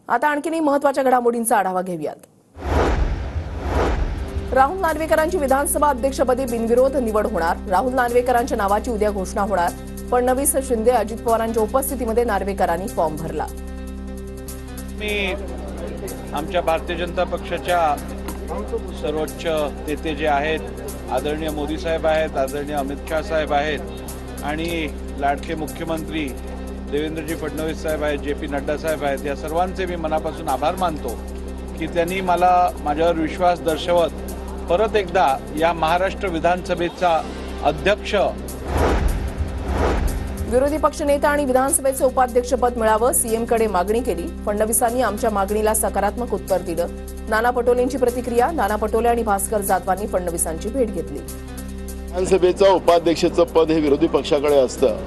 आता आणखीनही महत्त्वाच्या घडामोडींचा आढावा घेऊयात। राहुल नार्वेकरांची विधानसभा अध्यक्षपदी बिनविरोध निवड होणार। राहुल नार्वेकरांच्या नावाची उद्या घोषणा होणार। फडणवीस, शिंदे, अजित पवारांच्या उपस्थितीमध्ये नार्वेकरांनी फॉर्म भरला। मी आमच्या भारतीय जनता पक्षाच्या सर्वोच्च नेते जे आहेत, आदरणीय मोदी साहेब आहेत, आदरणीय अमित शाह साहेब आहेत आणि लाडके मुख्यमंत्री देवेंद्रजी फडणवीस साहेब आहेत, JP नड्डा साहेब आहेत, या सर्वांचे मी मनापासून आभार मानतो की त्यांनी मला माझ्यावर विश्वास दर्शवत परत एकदा या महाराष्ट्र विधानसभेचा अध्यक्ष। विरोधी पक्षनेता आणि विधानसभेचे उपाध्यक्षपद मिळावं, सीएमकडे मागणी केली। फडणवीसांनी आमच्या मागणीला सकारात्मक उत्तर दिलं। नाना पटोलेंची प्रतिक्रिया। नाना पटोले आणि भास्कर जाधवांनी फडणवीसांची भेट घेतली। विधानसभेचं उपाध्यक्षाचं पद हे विरोधी पक्षाकडे असतं,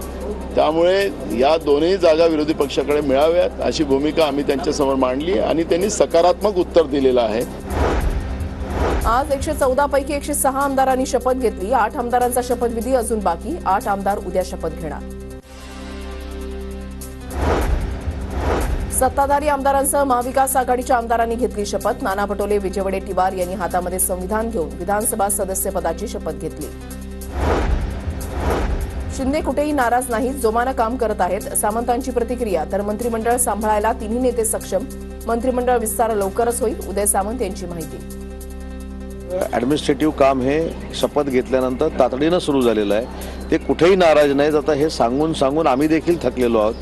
त्यामुळे या दोन्ही जागा विरोधी पक्षाकडे मिळाव्यात अशी भूमिका आम्ही त्यांच्यासमोर मांडली आणि त्यांनी सकारात्मक उत्तर दिलेलं आहे। आज 114 पैकी 106 आमदारांनी शपथ घेतली। 8 आमदारांचा शपथविधी अजून बाकी। 8 आमदार उद्या शपथ घेणार। सत्ताधारी आमदारांसह महाविकास आघाडीच्या आमदारांनी घेतली शपथ। नाना पटोले, विजय वडेट्टीवार यांनी हातामध्ये संविधान घेऊन विधानसभा सदस्यपदाची शपथ घेतली। शिंदे कुठेही नाराज नाहीत, जोमानं काम करत आहेत। सामंतांची प्रतिक्रिया। तर मंत्रिमंडळ सांभाळायला तिन्ही नेते सक्षम। मंत्रिमंडळ विस्तार लवकरच होईल। उदय सामंत यांची माहिती। ॲडमिनिस्ट्रेटिव्ह काम हे शपथ घेतल्यानंतर तातडीनं सुरू झालेलं आहे। ते कुठेही नाराज नाहीत। आता हे सांगून सांगून आम्ही देखील थकलेलो आहोत।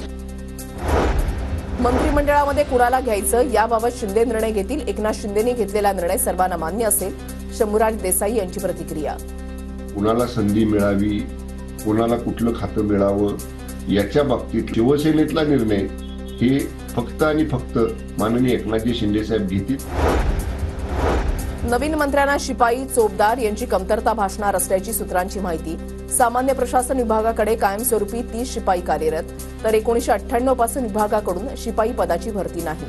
मंत्रिमंडळामध्ये कुणाला घ्यायचं याबाबत शिंदे निर्णय घेतील। एकनाथ शिंदेने घेतलेला निर्णय सर्वांना मान्य असेल। शंभूराज देसाई यांची प्रतिक्रिया। कुणाला संधी मिळावी, कोणाला कुठलं खातं मिळावं याच्या बाबतीत शिवसेनेतला निर्णय हे फक्त आणि फक्त माननीय एकनाथजी शिंदे साहेब घेतील। नवीन मंत्र्यांना शिपाई, चोपदार यांची कमतरता भासणार असल्याची सूत्रांची माहिती। सामान्य प्रशासन विभागाकडे कायमस्वरूपी 30 शिपाई कार्यरत, तर 1998 पासून विभागाकडून शिपाई पदाची भरती नाही।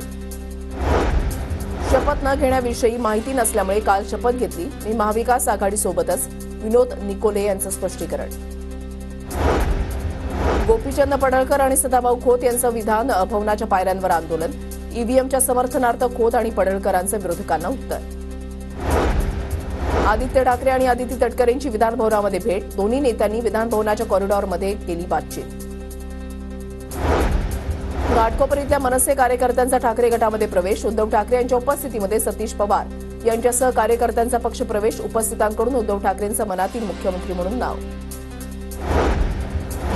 शपथ न घेण्याविषयी माहिती नसल्यामुळे काल शपथ घेतली मी महाविकास आघाडीसोबतच। विनोद निकोले यांचं स्पष्टीकरण। गोपीचंद पडळकर आणि सदाभाऊ खोत यांचं विधान भवनाच्या पायऱ्यांवर आंदोलन। ईव्हीएमच्या समर्थनार्थ खोत आणि पडळकरांचं विरोधकांना उत्तर। आदित्य ठाकरे आणि आदिती तटकरेंची विधानभवनामध्ये भेट। दोन्ही नेत्यांनी विधानभवनाच्या कॉरिडॉरमध्ये केली बातचीत। घाटकोपरीतल्या मनसे कार्यकर्त्यांचा ठाकरे गटामध्ये प्रवेश। उद्धव ठाकरे यांच्या उपस्थितीमध्ये सतीश पवार यांच्यासह कार्यकर्त्यांचा पक्षप्रवेश। उपस्थितांकडून उद्धव ठाकरेंचं मनातील मुख्यमंत्री म्हणून नाव।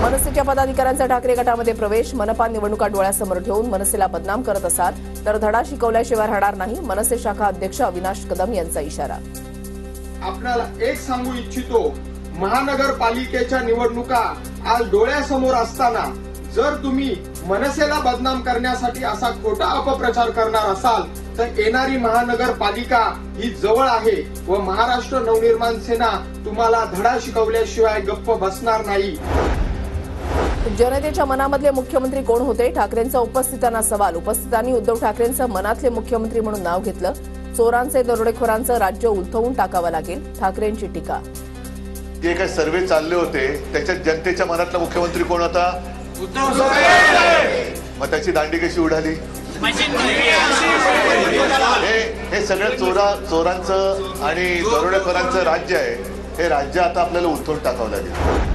मनसेच्या पदाधिकाऱ्यांचा ठाकरे गटामध्ये प्रवेश। मनपा निवडणुका डोळ्यासमोर ठेवून मनसेला बदनाम करत असाल तर धडा शिकवल्याशिवाय राहणार नाही। मनसे शाखा अध्यक्ष अविनाश कदम यांचा इशारा। आपल्याला एक सांगू इच्छितो, महानगरपालिकेच्या निवडणुका आज डोळ्यासमोर असताना जर तुम्ही मनसेला बदनाम करण्यासाठी असा खोटा अपप्रचार करणार असाल तर येणारी महानगरपालिका ही जवळ आहे व महाराष्ट्र नवनिर्माण सेना तुम्हाला धडा शिकवल्याशिवाय गप्प बसणार नाही। जनतेच्या मनामधले मुख्यमंत्री कोण होते? ठाकरेंचा उपस्थितांना सवाल। उपस्थितांनी उद्धव ठाकरेंचं मनातले मुख्यमंत्री म्हणून नाव घेतलं। चोरांचे, दरोडेखोरांचं राज्य उलथवून टाकावं लागेल, ठाकरेंची टीका। जे काही सर्वे चालले होते त्याच्यात जनतेच्या मनातला मुख्यमंत्री कोण होता? उद्धव साहेब। मग त्याची दांडी कशी उडाली? हे सगळं चोरांचं आणि दरोडेखोरांचं राज्य आहे। हे राज्य आता आपल्याला उलथवून टाकावं लागेल।